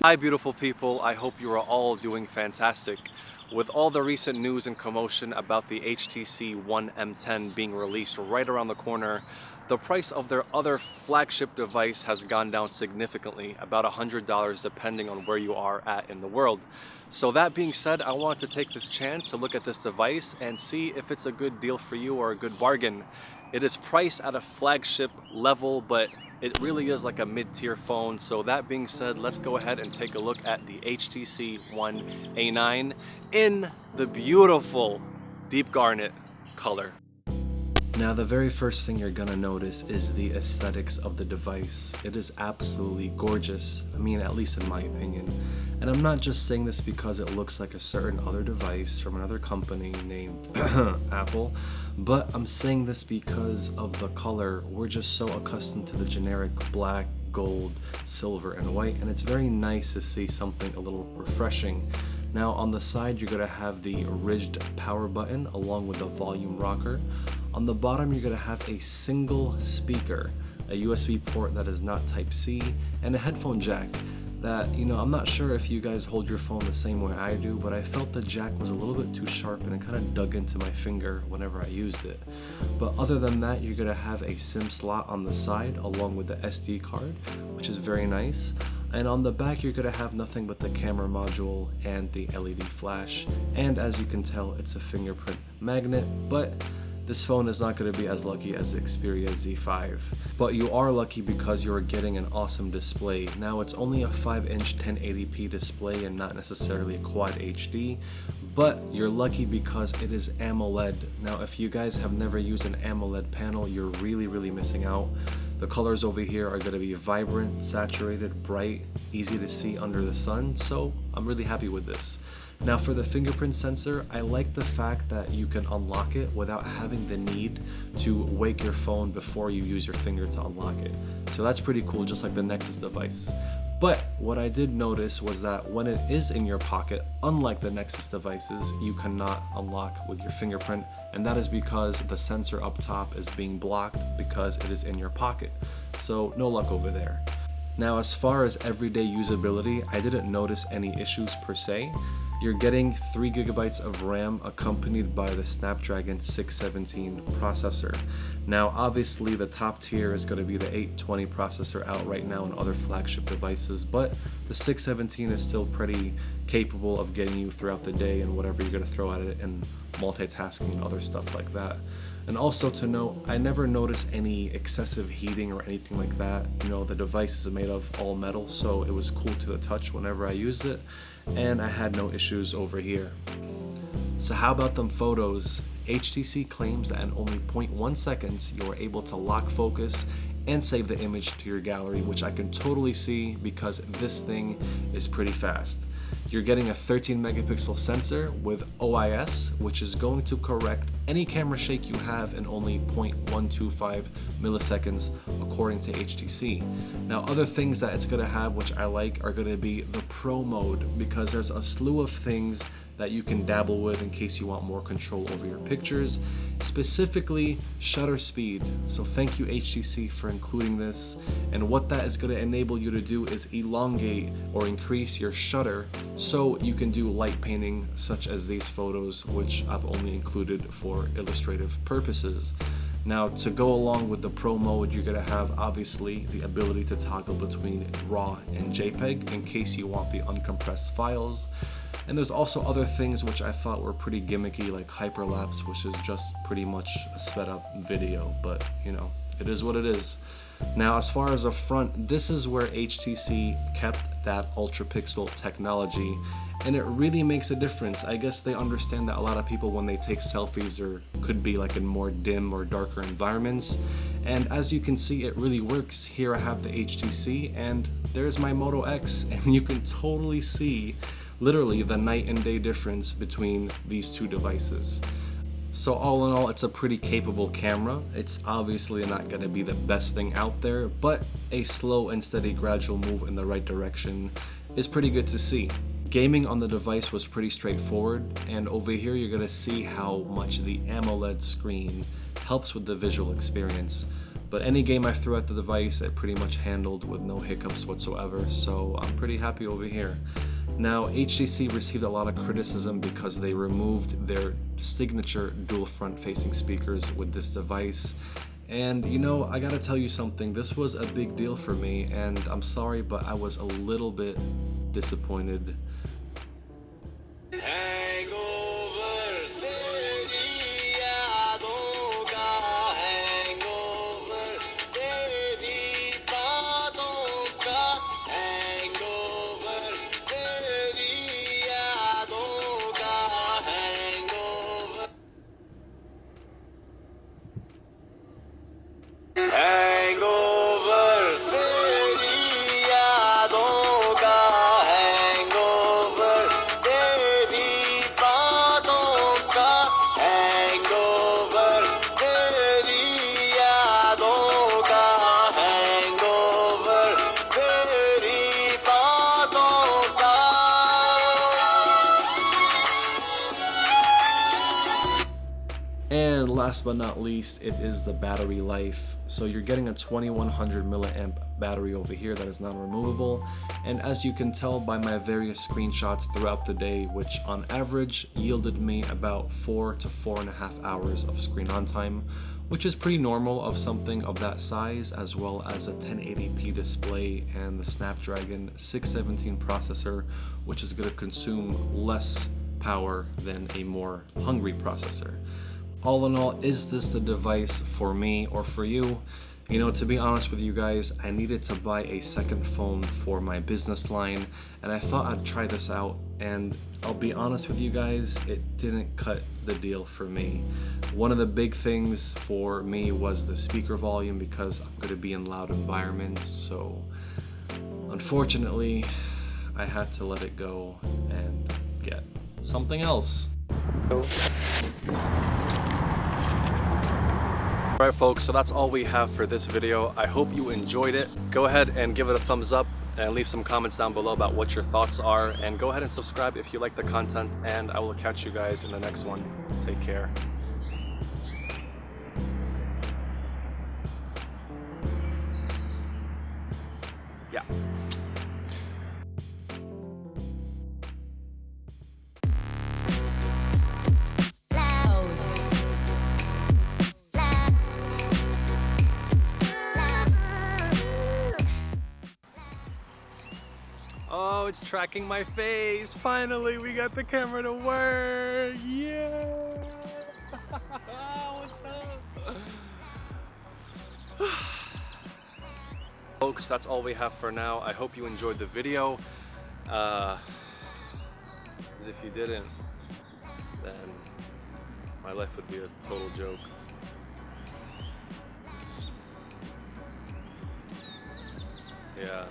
Hi beautiful people, I hope you are all doing fantastic. With all the recent news and commotion about the HTC One M10 being released right around the corner, the price of their other flagship device has gone down significantly, about $100 depending on where you are at in the world. So that being said, I want to take this chance to look at this device and see if it's a good deal for you or a good bargain. It is priced at a flagship level, but it really is like a mid-tier phone. So that being said, let's go ahead and take a look at the HTC One A9 in the beautiful deep garnet color. Now the very first thing you're gonna notice is the aesthetics of the device. It is absolutely gorgeous, I mean at least in my opinion. And I'm not just saying this because it looks like a certain other device from another company named Apple, but I'm saying this because of the color. We're just so accustomed to the generic black, gold, silver, and white, and it's very nice to see something a little refreshing. Now on the side you're going to have the ridged power button along with the volume rocker. On the bottom you're going to have a single speaker, a USB port that is not Type-C, and a headphone jack that, I'm not sure if you guys hold your phone the same way I do, but I felt the jack was a little bit too sharp and it kind of dug into my finger whenever I used it. But other than that, you're going to have a SIM slot on the side along with the SD card, which is very nice. And on the back you're going to have nothing but the camera module and the LED flash, and as you can tell it's a fingerprint magnet, but this phone is not going to be as lucky as the Xperia Z5. But you are lucky because you are getting an awesome display. Now it's only a 5-inch 1080p display and not necessarily a Quad HD, but you're lucky because it is AMOLED. Now if you guys have never used an AMOLED panel, you're really missing out. The colors over here are going to be vibrant, saturated, bright, easy to see under the sun, so I'm really happy with this. Now for the fingerprint sensor, I like the fact that you can unlock it without having the need to wake your phone before you use your finger to unlock it. So that's pretty cool, just like the Nexus device. But what I did notice was that when it is in your pocket, unlike the Nexus devices, you cannot unlock with your fingerprint, and that is because the sensor up top is being blocked because it is in your pocket. So no luck over there. Now as far as everyday usability, I didn't notice any issues per se. You're getting 3 GB of RAM accompanied by the Snapdragon 617 processor. Now obviously the top tier is going to be the 820 processor out right now on other flagship devices, but the 617 is still pretty capable of getting you throughout the day and whatever you're going to throw at it, and multitasking and other stuff like that. And also to note, I never noticed any excessive heating or anything like that. The device is made of all metal, so it was cool to the touch whenever I used it, and I had no issues over here. So how about them photos? HTC claims that in only 0.1 seconds you are able to lock focus and save the image to your gallery, which I can totally see because this thing is pretty fast. You're getting a 13 megapixel sensor with OIS, which is going to correct any camera shake you have in only 0.125 milliseconds according to HTC. Now other things that it's going to have which I like are going to be the Pro mode, because there's a slew of things that you can dabble with in case you want more control over your pictures, specifically shutter speed. So thank you HTC for including this, and what that is going to enable you to do is elongate or increase your shutter so you can do light painting such as these photos, which I've only included for illustrative purposes. Now to go along with the Pro mode, you're going to have obviously the ability to toggle between RAW and JPEG in case you want the uncompressed files. And there's also other things which I thought were pretty gimmicky, like hyperlapse, which is just pretty much a sped up video, but it is what it is. Now as far as the front, this is where HTC kept that ultra pixel technology, and it really makes a difference. I guess they understand that a lot of people, when they take selfies, or could be like in more dim or darker environments, and as you can see it really works. Here I have the HTC and there's my Moto X, and you can totally see literally the night and day difference between these two devices. So all in all, it's a pretty capable camera. It's obviously not going to be the best thing out there, but a slow and steady gradual move in the right direction is pretty good to see. Gaming on the device was pretty straightforward, and over here you're going to see how much the AMOLED screen helps with the visual experience. But any game I threw at the device, it pretty much handled with no hiccups whatsoever, so I'm pretty happy over here. Now, HTC received a lot of criticism because they removed their signature dual front-facing speakers with this device. And you know, I gotta tell you something, this was a big deal for me, and I'm sorry, but I was a little bit disappointed. And last but not least, it is the battery life. So you're getting a 2100 milliamp battery over here that is non-removable. And as you can tell by my various screenshots throughout the day, which on average yielded me about 4 to 4.5 hours of screen on time, which is pretty normal of something of that size, as well as a 1080p display and the Snapdragon 617 processor, which is going to consume less power than a more hungry processor. All in all, is this the device for me or for you? You know, to be honest with you guys, I needed to buy a second phone for my business line, and I thought I'd try this out, and I'll be honest with you guys, it didn't cut the deal for me. One of the big things for me was the speaker volume, because I'm going to be in loud environments, so unfortunately I had to let it go and get something else. Alright folks, so that's all we have for this video. I hope you enjoyed it. Go ahead and give it a thumbs up and leave some comments down below about what your thoughts are, and go ahead and subscribe if you like the content, and I will catch you guys in the next one. Take care. Yeah. Oh, it's tracking my face. Finally, we got the camera to work. Yeah. What's up? Folks, that's all we have for now. I hope you enjoyed the video. Because if you didn't, then my life would be a total joke. Yeah.